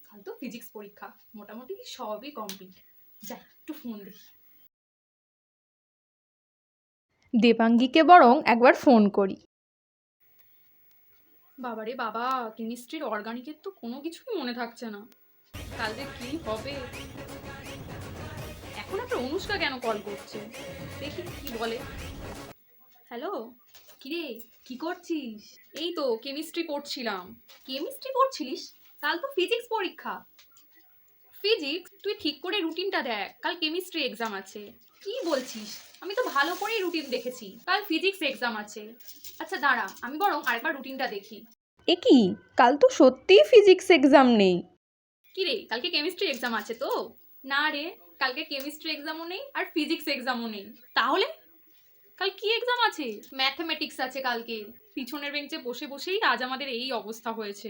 কাল তো ফিজিক্স পরীক্ষা, মোটামুটি সবই কমপ্লিট। যাই একটু ফোন দেখি। দেবাঙ্গীকে বরং একবার ফোন করি। বাবারে বাবা, কেমিস্ট্রির অর্গানিকের তো কোনো কিছুই মনে থাকছে না। কাল যে কি হবে। এখন একটা অনুষ্কা কেন কল করছে, দেখি কি বলে। হ্যালো, কিরে কি করছিস? এই তো কেমিস্ট্রি পড়ছিলাম। কেমিস্ট্রি পড়ছিলিস? কাল তো ফিজিক্স পরীক্ষা। ফিজিক্স? তুই ঠিক করে রুটিনটা দেখ, কাল কেমিস্ট্রি এক্সাম আছে। কি বলছিস? আমি তো ভালো করেই রুটিন দেখেছি, কাল ফিজিক্স এক্সাম আছে। আচ্ছা দাঁড়া, আমি বরং আরেকবার রুটিনটা দেখি। এ কি, কাল তো সত্যিই ফিজিক্স এক্সাম নেই। কি রে, কালকে কেমিস্ট্রি এক্সাম আছে তো? না রে, কালকে কেমিস্ট্রি এক্সামও নেই আর ফিজিক্স এক্সামও নেই। তাহলে কাল কি এক্সাম আছে? ম্যাথমেটিক্স আছে কালকে। পিছনের বেঞ্চে বসে বসেই আজ আমাদের এই অবস্থা হয়েছে।